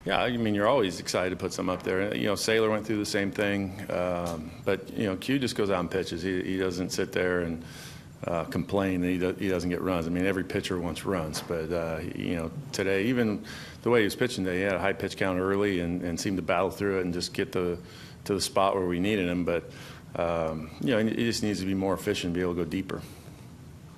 Yeah, I mean, you're always excited to put some up there. You know, Saylor went through the same thing, but you know, Q just goes out and pitches. He doesn't sit there and complain that he doesn't get runs. I mean, every pitcher wants runs, but you know, today, even the way he was pitching today, he had a high pitch count early and seemed to battle through it and just get to the spot where we needed him. But you know, he just needs to be more efficient, be able to go deeper.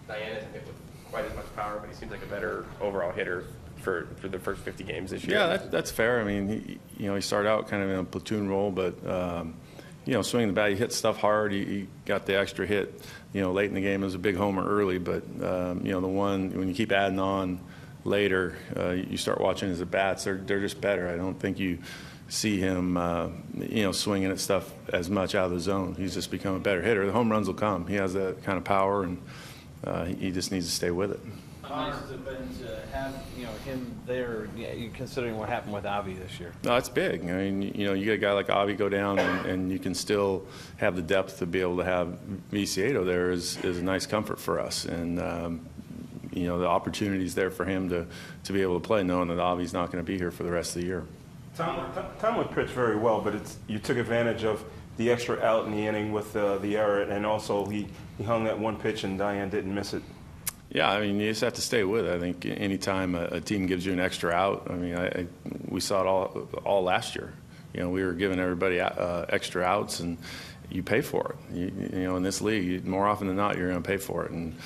Dayan isn't hit with quite as much power, but he seems like a better overall hitter for the first 50 games this year. Yeah, that's fair. I mean, he started out kind of in a platoon role, but you know, swinging the bat, he hit stuff hard. He got the extra hit, you know, late in the game. It was a big homer early, but you know, the one when you keep adding on later, you start watching his at bats. They're just better. I don't think you see him, you know, swinging at stuff as much out of the zone. He's just become a better hitter. The home runs will come. He has that kind of power, and he just needs to stay with it. How nice has it been to have, you know, him there, considering what happened with Avi this year? No, it's big. I mean, you know, you get a guy like Avi go down, and you can still have the depth to be able to have Viciedo there is a nice comfort for us. And, you know, the opportunity's there for him to be able to play, knowing that Avi's not going to be here for the rest of the year. Tom would pitch very well, but you took advantage of the extra out in the inning with the error, and also he hung that one pitch and Dayan didn't miss it. Yeah, I mean, you just have to stay with it. I think anytime a team gives you an extra out, I mean, we saw it all last year. You know, we were giving everybody extra outs, and you pay for it. You know, in this league, more often than not, you're going to pay for it. And,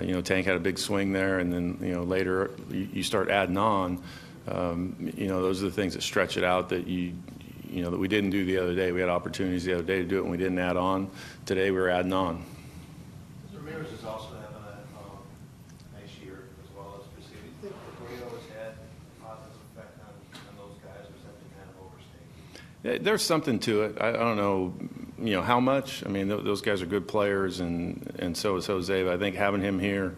you know, Tank had a big swing there, and then, you know, later you start adding on. You know, those are the things that stretch it out that you know, that we didn't do the other day. We had opportunities the other day to do it, and we didn't add on. Today we were adding on. Ramirez is also having a nice year as well as Viciedo. Do you think the Orioles had a positive effect on those guys, or is that kind of overstated? Yeah, there's something to it. I don't know, you know, how much. I mean, those guys are good players, and so is Jose. But I think having him here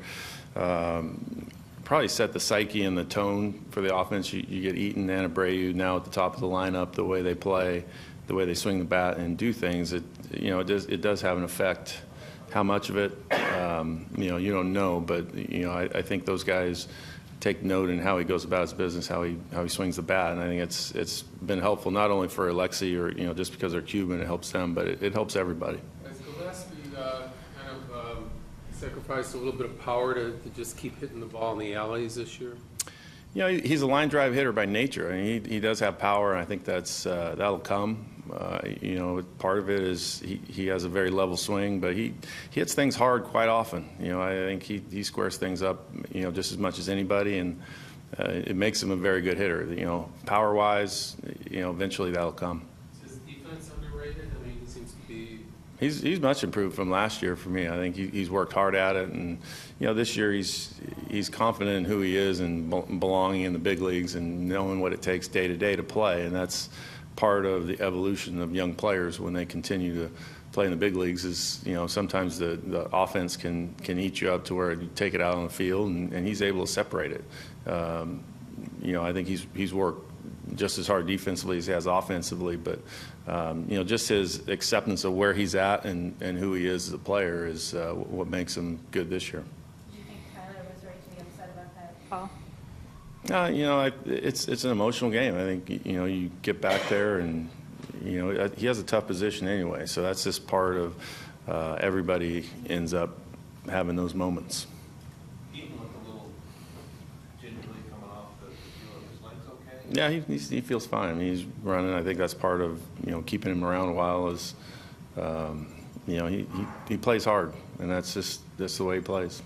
probably set the psyche and the tone for the offense. You get Eaton and Abreu now at the top of the lineup, the way they play, the way they swing the bat and do things. You know, it does have an effect. How much of it, you know, you don't know, but you know, I think those guys take note in how he goes about his business, how he swings the bat, and I think it's been helpful not only for Alexi or, you know, just because they're Cuban, it helps them, but it helps everybody. Has Gillaspie kind of sacrificed a little bit of power to just keep hitting the ball in the alleys this year? You know, he's a line drive hitter by nature. I mean, he does have power, and I think that'll come. You know, part of it is he has a very level swing, but he hits things hard quite often. You know, I think he squares things up, you know, just as much as anybody, and it makes him a very good hitter. You know, power-wise, you know, eventually that'll come. Is his defense underrated? I mean, he seems to be. He's much improved from last year for me. I think he's worked hard at it, and you know, this year he's confident in who he is and belonging in the big leagues and knowing what it takes day to day to play, and that's part of the evolution of young players when they continue to play in the big leagues. Is, you know, sometimes the offense can eat you up to where you take it out on the field, and he's able to separate it. You know, I think he's worked just as hard defensively as he has offensively, but you know, just his acceptance of where he's at and who he is as a player is what makes him good this year. Do you think Tyler was right to be upset about that call? You know, it's an emotional game. I think, you know, you get back there, and you know, he has a tough position anyway, so that's just part of everybody ends up having those moments. Eaton looked a little gingerly coming off the field. His legs okay? Yeah, he feels fine. I mean, he's running. I think that's part of, you know, keeping him around a while is, you know, he plays hard, and that's the way he plays.